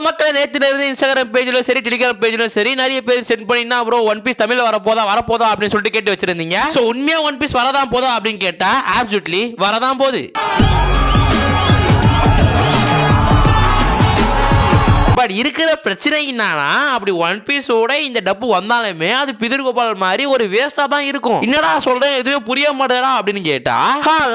மக்கள் நேற்று இன்ஸ்டாகிராம் பேஜ்ல சரி டெலிகிராம் பேஜ்ல சரி நிறைய பேர் சென்ட் பண்ணினா ப்ரோ ஒன் பீஸ் தமிழ்ல வரப்போதா அப்படின்னு சொல்லிட்டு கேட்டு வச்சிருந்தீங்க. சோ உண்மையா ஒன் பீஸ் வரதான் போதா அப்படின்னு கேட்டா அப்சல்யூட்லி வரதான் போகுது. பட் இருக்கிற பிரச்சனை என்னன்னா அப்படி ஒன் பீஸோட இந்த டப்பு வந்தாலுமே அது பிதிர்கோபால் மாதிரி ஒரு வேஸ்டா தான் இருக்கும். என்னடா சொல்றேன் எதுவுமே புரிய மாட்டேடா அப்படின்னு கேட்டா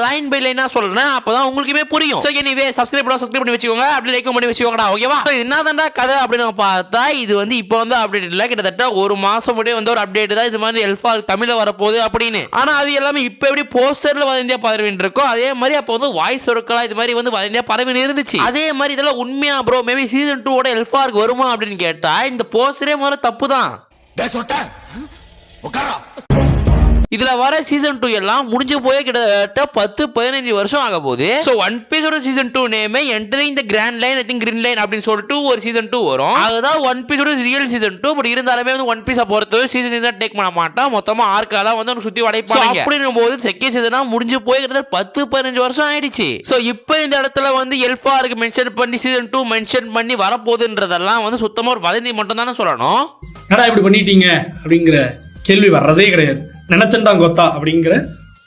லைன் பை லைனா சொல்றேன், அப்பதான் உங்களுக்குமே புரியும். சோ எனிவே சப்ஸ்கிரைப் பண்ணி வச்சுக்கோங்க, அப்படி லைக் பண்ணி வச்சுக்கோங்கடா, ஓகேவா? என்னதான்டா கதை அப்படின்னு பார்த்தா இது வந்து இப்போ வந்து அப்டேட் இல்ல, கிட்டத்தட்ட ஒரு மாசம் முடிய வந்து ஒரு அப்டேட் தான் இது மாதிரி எல்ஃபா தமிழ்ல வரப்போகுது அப்படின்னு. ஆனா அது எல்லாமே இப்போ எப்படி போஸ்டர்ல வதந்தியா பரவின்னு இருக்கோ அதே மாதிரி அப்போ வந்து வாய்ஸ் ஒர்க்கலா இது மாதிரி வந்து வதந்தியா பரவி இருந்துச்சு. அதே மாதிரி இதெல்லாம் உண்மையா ப்ரோ மேபி சீசன் 2 எல்ஃபார்க் வருமா அப்படின்னு கேட்டா இந்த போஸ்டரே முதல்ல தப்பு தான். இதுல வர சீசன் 2 எல்லாம் முடிஞ்சு போய் கிட்டத்தட்ட 10-15 வருஷம் ஆக போகுது. சோ ஒன் பீஸோட சீசன் 2 நேமே entering the Grand Line I think green line அப்படின்னு சொல்லிட்டு ஒரு சீசன் 2 வரும். அதுதான் ஒன் பீஸோட ரியல் சீசன் 2. பட் இருந்தாலுமே வந்து ஒன் பீஸை பொறுத்தவரை சீசன் டேக் பண்ண மாட்டான், மொத்தமா ஆர்க்கா தான் வந்து சுத்தி வளைப்பாங்க. அப்படின்னும் போது செகண்ட் சீசனா முடிஞ்சு போய் கிட்டத்தட்ட 10-15 வருஷம் ஆயிடுச்சு. சோ இப்போ இந்த இடத்துல வந்து எல்ஃபார்க்கு மென்ஷன் பண்ணி சீசன் 2 மென்ஷன் பண்ணி வரப்போகுதுன்றதெல்லாம் வந்து சுத்தமா ஒரு வதந்தி மட்டும் தானே சொல்லணும். என்னடா இப்படி பண்ணிட்டீங்க அப்படிங்கிற கேள்வி வர்றதே கிடையாது. நினைச்சண்டா கொத்தா அப்படிங்கிற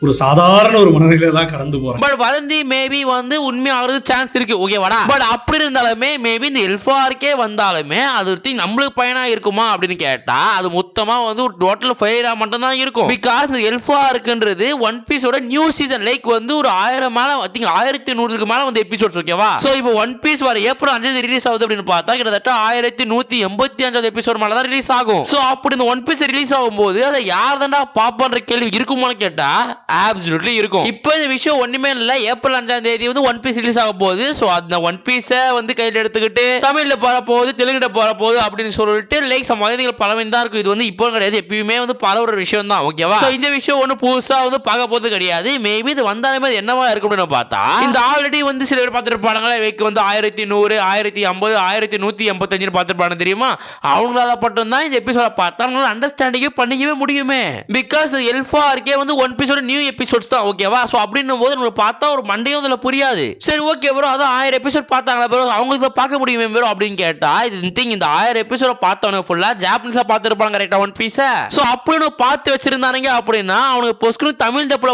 ஒரு சாதாரண ஒரு மனநிலையில தான் கடந்து போறோம். பட் வதந்தி மேபி வந்து உண்மையாகிறது சான்ஸ் இருக்கு, ஓகேவாடா? பட் அப்படி இருந்தாலுமே மேபி இந்த எல்ஃபார்க்கே வந்தாலுமே அது நம்மளுக்கு பயனா இருக்குமா அப்படின்னு கேட்டா அது மொத்தமா வந்து ஒரு டோட்டல் ஃபெயிலா மட்டும் தான் இருக்கும். பிகாஸ் எல்ஃபார்க்ன்றது ஒன் பீஸோட நியூ சீசன் லைக் வந்து ஒரு 1000 மேல ஐ திங்க் 1100க்கு மேல வந்து எபிசோட்ஸ், ஓகேவா? சோ இப்போ ஒன் பீஸ் வர ஏப்ரல் 5 ரிலீஸ் ஆகுது அப்படின்னு பார்த்தா கிட்டத்தட்ட 1185 எபிசோட் மேல தான் ரிலீஸ் ஆகும். சோ அப்படி இந்த ஒன் பீஸ் ரிலீஸ் ஆகும்போது அதை யார் தான்டா பாப்பான்ற கேள்வி இருக்குமான்னு கேட்டா அப்சல்யூட்லி இருக்கும். இப்போ இந்த விஷயம் ஒண்ணுமே இல்ல, ஏப்ரல் 5ஆம் தேதி வந்து ஒன் பீஸ் ரிலீஸ் ஆக போகுது. சோ அந்த ஒன் பீஸை வந்து கையில் எடுத்துக்கிட்டு தமிழ்ல போற போகுது தெலுங்குல போற போகுது அப்படின்னு சொல்லிட்டு லைக் சமதிகள் பலவின் தான் இருக்கும். இது வந்து இப்போ கிடையாது, எப்பயுமே வந்து பரவுற விஷயம் தான், ஓகேவா? சோ இந்த விஷயம் ஒண்ணு புதுசா வந்து பார்க்க போறது கிடையாது. மேபி இது வந்தாலுமே என்னவா இருக்கும்னு பார்த்தா இந்த ஆல்ரெடி வந்து சில பேர் பார்த்துருப்பாங்களே லைக் வந்து 1100 1050 1185 பார்த்துருப்பாங்க தெரியுமா? அவங்களால மட்டும் தான் இந்த எபிசோட பார்த்தா அண்டர்ஸ்டாண்டிங்கே பண்ணிக்கவே முடியுமே. பிகாஸ் எல்ஃபார்க்கே வந்து ஒன் பீஸோட நியூ எபிசோட்ஸ் தான், ஓகேவா? சோ அப்படின்னும் போது நம்ம பார்த்தா ஒரு மண்டையும் அதுல புரியாது. சரி ஓகே ப்ரோ, அதான் 1000 எபிசோட் பார்த்தாங்களா ப்ரோ, அவங்களுக்கு பார்க்க முடியுமே ப்ரோ அப்படின்னு கேட்டா இது திங் இந்த 1000 எபிசோட பார்த்தவங்க ஃபுல்லா ஜாப்பனீஸ்ல பார்த்துருப்பாங்க கரெக்டா ஒன் பீஸ. சோ அப்படின்னு பார்த்து வச்சிருந்தானுங்க அப்படின்னா அவனுக்கு பொஸ்கு தமிழ் டப்ல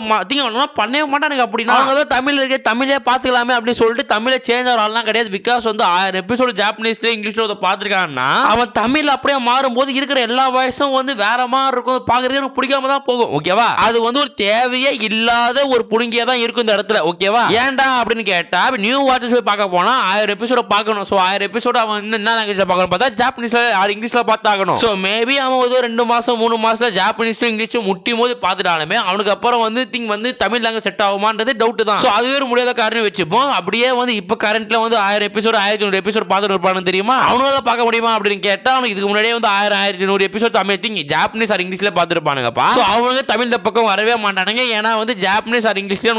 பண்ணவே மாட்டானுங்க. அப்படின்னா அவங்க தான் தமிழ் இருக்க தமிழே பார்த்துக்கலாமே அப்படின்னு சொல்லிட்டு தமிழை சேஞ்ச் ஆகலாம் கிடையாது. பிகாஸ் வந்து 1000 எபிசோடு ஜாப்பனீஸ்ல இங்கிலீஷ்ல பார்த்துருக்காங்கன்னா அவன் தமிழ் அப்படியே மாறும்போது இருக்கிற எல்லா வாய்ஸும் வந்து வேற மாதிரி இருக்கும், பார்க்கறதுக்கு எனக்கு பிடிக்காம தான் போகும், ஓகேவா? அது வந்து ஒரு தேவையே இல்லாத ஒரு புடுங்கியா தான் இருக்கும் இந்த இடத்துல, ஓகேவா? ஏன்டா அப்படின்னு கேட்டா நியூ வாட்சஸ் போய் பார்க்க போனா 1000 எபிசோட பார்க்கணும். சோ 1000 எபிசோட அவன் என்ன லாங்குவேஜ்ல பார்க்கணும் பார்த்தா ஜாப்பனீஸ்ல ஆர் இங்கிலீஷ்ல பார்த்தாகணும். சோ மேபி அவன் ஒரு 2 மாசம் 3 மாசத்துல ஜாப்பனீஸ் இங்கிலீஷும் முட்டி போது பார்த்துட்டாலுமே அவனுக்கு அப்புறம் வந்து திங் வந்து தமிழ் லாங்குவேஜ் செட் ஆகுமான்றது டவுட் தான். சோ அதுவே ஒரு முடியாத காரணம் வச்சுப்போம். அப்படியே வந்து இப்ப கரண்ட்ல வந்து 1000 எபிசோட் 1100 எபிசோட் பார்த்துட்டு இருப்பானு தெரியுமா? அவனால பார்க்க முடியுமா அப்படின்னு கேட்டா அவனுக்கு இதுக்கு முன்னாடியே வந்து 1100 எபிசோட் தமிழ் திங் ஜாப்பனீஸ் ஆர் இங்கிலீஷ்ல பார்த்துருப்பானுங்கப்பா. சோ அவங்க தமிழ் பக்கம் வரவே மாட்டானுங்க. ஏன்னா வந்து ஜாப்பனீஸ் ஆர் இங்கிலீஷ்ல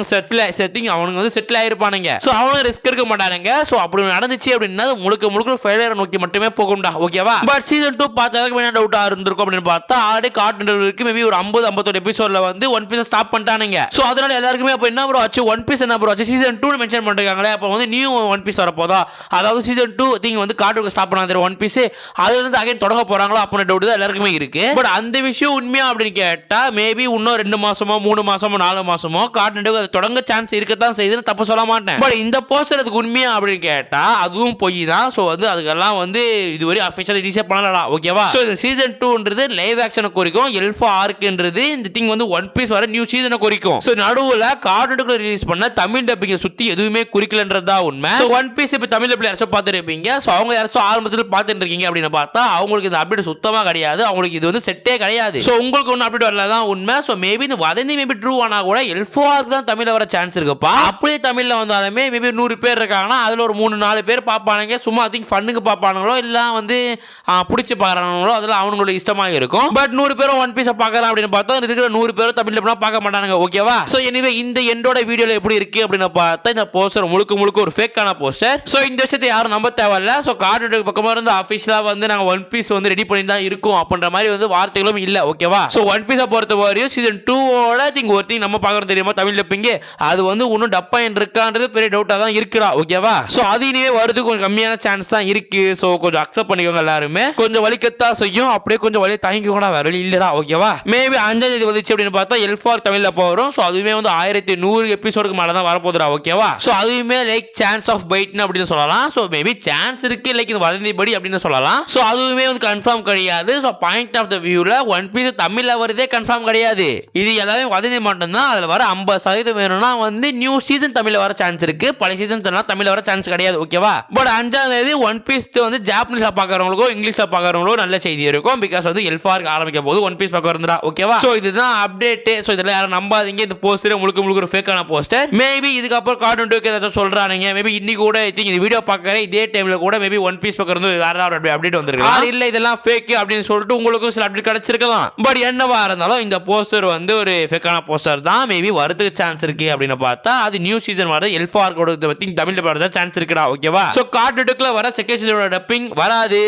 அவனுக்கு வந்து செட்டில் ஆயிருப்பானுங்க. சோ அவனுக்கு ரிஸ்க் எடுக்க மாட்டானுங்க. சோ அப்படி நடந்துச்சு அப்படின்னா முழுக்க ஃபெயிலியர் நோக்கி மட்டுமே போகும்டா, ஓகேவா? பட் சீசன் 2 பார்த்ததுக்கு என்ன டவுட்டா இருந்திருக்கும் அப்படின்னு பார்த்தா ஆல்ரெடி கார்ட்டூன் மேபி ஒரு 50-51 எபிசோட்ல வந்து ஒன் பீஸ் ஸ்டாப் பண்ணிட்டானுங்க. சோ அதனால எல்லாருக்குமே அப்ப என்ன ப்ரோ ஆச்சு, ஒன் பீஸ் என்ன ப்ரோ ஆச்சு, சீசன் 2 மென்ஷன் பண்ணிருக்காங்களே, அப்ப வந்து நியூ ஒன் பீஸ் வரப்போதா, அதாவது சீசன் 2 திங் வந்து கார்ட்டூன் ஸ்டாப் பண்ணாத ஒன் பீஸ் அதுல இருந்து அகைன் தொடங்க போறாங்களோ அப்படின்னு டவுட் தான் எல்லாருக்குமே இருக்கு. பட் அந்த விஷயம் உண்மையா அப்படின்னு கேட்டா மேபி இன்னும் 2 மாசமோ 3 மாசமோ 4 மாசமோ கார்ட்டூன் அது தொடங்க சான்ஸ் இருக்கத்தான் செய்யுதுன்னு தப்பு சொல்ல மாட்டேன். பட் இந்த போஸ்டர் அதுக்கு உண்மையா அப்படின்னு கேட்டா அதுவும் பொய் தான். சோ வந்து அதுக்கெல்லாம் வந்து இதுவரை அஃபிஷியல் ரிலீஸ் பண்ணலாம், ஓகேவா? சோ இந்த சீசன் 2ன்றது லைவ் ஆக்ஷனை குறிக்கும், எல்ஃபா ஆர்க்ன்றது இந்த திங் வந்து ஒன் பீஸ் வர நியூ சீசனை குறிக்கும். சோ நடுவுல கார்ட்டூனுக்கு ரிலீஸ் பண்ண தமிழ் டப்பிங்க சுத்தி எதுவுமே குறிக்கலன்றதா உண்மை. சோ ஒன் பீஸ் இப்ப தமிழ் டப்ல யாராச்சும் பார்த்துருப்பீங்க. சோ அவங்க யாராச்சும் ஆரம்பத்தில் பார்த்துட்டு இருக்கீங்க அப்படின்னு பார்த்தா அவங்களுக்கு இந்த அப்டேட் சுத்தமா கிடையாது, அவங்களுக்கு இது வந்து செட்டே கிடையாது. சோ உங்களுக்கு ஒன்னும் அப்டேட் வரலதான் உண்மை. சோ மேபி இந்த வதந்தி மேபி ட்ரூ ஆனா கூட எல்ஃபா ஆர்க் தான் தமிழ்ல வர சான்ஸ் இருக்குப்பா. அப்படியே தமிழ்ல வந்தாலுமே மேபி 100 பேர் இருக்காங்கன்னா அதுல ஒரு 3-4 பேர் பார்ப்பானுங்க, சும்மா திங்க் ஃபன்னுக்கு பார்ப்பானுங்களோ இல்ல வந்து பிடிச்சி பார்க்கறாங்களோ அதெல்லாம் அவங்களோட இஷ்டமா இருக்கும். பட் 100 பேரும் ஒன் பீஸை பார்க்கலாம் அப்படின்னு பார்த்தா இருக்கிற 100 பேரும் தமிழ்ல பார்க்க மாட்டானுங்க, ஓகேவா? சோ எனிவே இந்த எண்டோட வீடியோல எப்படி இருக்கு அப்படின்னு பார்த்தா இந்த போஸ்டர் முழுக்க ஒரு ஃபேக்கான போஸ்டர். சோ இந்த விஷயத்தை யாரும் நம்ப தேவையில்ல. சோ கார்ட்டூன் பக்கமா இருந்து ஆஃபீஷியலா வந்து நாங்க ஒன் பீஸ் வந்து ரெடி பண்ணி தான் இருக்கோம் அப்படின்ற மாதிரி வந்து வார்த்தைகளும் இல்ல, ஓகேவா? சோ ஒன் பீஸை பொறுத்த வரையும் சீசன் 2 திங்க் ஒரு திங் நம்ம பார்க்கறது தெரியுமா தமிழ் டப்பிங், அது வந்து இன்னும் டப்பா இருக்கான்றது பெரிய டவுட்டாக தான் இருக்குடா. ஓகேவா? ஸோ அது இனிமே வரதுக்கு கொஞ்சம் கம்மியான சான்ஸ் தான் இருக்கு. ஸோ கொஞ்சம் அக்செப்ட் பண்ணிக்கோங்க எல்லாருமே. கொஞ்சம் வலிக்கத்தான் செய்யும், அப்படியே கொஞ்சம் வலி தாங்கிக்கோடா, வேற வழி இல்லடா. ஓகேவா? மேபி 5ஆம் தேதி வந்துச்சு அப்படின்னு பார்த்தா எல்ஃபார் தமிழ்ல போகிறோம். ஸோ அதுவுமே வந்து 1100 எபிசோடுக்கு மேலே தான் வரப்போதுடா. ஓகேவா? ஸோ அதுவுமே லைக் சான்ஸ் ஆஃப் பைட்னு அப்படின்னு சொல்லலாம். ஸோ மேபி சான்ஸ் இருக்கு, லைக் இது வதந்தி படி அப்படின்னு சொல்லலாம். ஸோ அதுவுமே வந்து கன்ஃபார்ம் கிடையாது. ஸோ பாயிண்ட் ஆஃப் த வியூல ஒன் பீஸ் தமிழ்ல வருதே கன்ஃபார்ம் கிடையாது. இது எல்லாமே வதந்தி மட்டும்தான். அதில் வர 50% வேணும்னா வந்து நியூ சீசன் தமிழ்ல வர சான்ஸ் இருக்கு. பழைய சீசன் தமிழ்ல வர சான்ஸ் கிடையாது. ஓகேவா? பட் 5ஆம் தேதி ஒன் பீஸ் வந்து ஜாப்பனீஸ்ல பாக்குறவங்களுக்கோ இங்கிலீஷ்ல பாக்குறவங்களோ நல்ல செய்தி இருக்கும். பிகாஸ் வந்து எல்ஃபார் ஆரம்பிக்க போது ஒன் பீஸ் பார்க்க வரா. ஓகேவா? சோ இதுதான் அப்டேட். சோ இதெல்லாம் யாரும் நம்பாதீங்க. இந்த போஸ்டர் முழுக்க ஒரு ஃபேக்கான போஸ்டர். மேபி இதுக்கப்புறம் கார்ட்டூன் டூக்கு ஏதாச்சும் சொல்றானுங்க. மேபி இன்னைக்கு கூட இந்த வீடியோ பார்க்கற இதே டைம்ல கூட மேபி ஒன் பீஸ் பார்க்கறது வேற ஏதாவது அப்டேட் வந்திருக்கலாம். இல்ல இதெல்லாம் ஃபேக் அப்படின்னு சொல்லிட்டு உங்களுக்கு சில அப்டேட் கிடைச்சிருக்கலாம். பட் என்னவா இருந்தாலும் இந்த போஸ்டர் வந்து ஒரு ஃபேக்கான போஸ்டர் தான். மேபி வரதுக்கு சான்ஸ் இருக்கு அப்படின்னு பார்த்தா அது நியூ சீசன் வர எல்ஃபார் கூட பத்தி தமிழ்ல வரதா சான்ஸ் இருக்குடா. ஓகேவா? சோ கார்ட்டூன் டூக்குல வர செகண்ட் சீசனோட டப்பிங் வராது.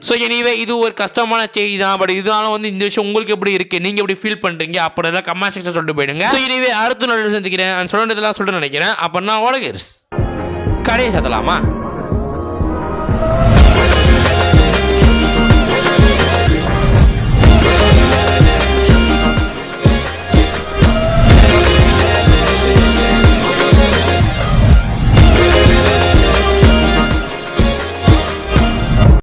சோ எனிவே இது ஒரு கஷ்டமான செய்தி தான். பட் இதனால வந்து இந்த விஷயம் உங்களுக்கு எப்படி இருக்கு, நீங்க எப்படி ஃபீல் பண்றீங்க அப்படிதான் கமெண்ட் செக்ஷன் சொல்லிட்டு போயிடுங்க. சோ எனிவே அடுத்த நாள் சந்திக்கிறேன். சொல்றதெல்லாம் சொல்லிட்டு நினைக்கிறேன். அப்ப நான் ஓடகர்ஸ் கடையை சத்தலாமா?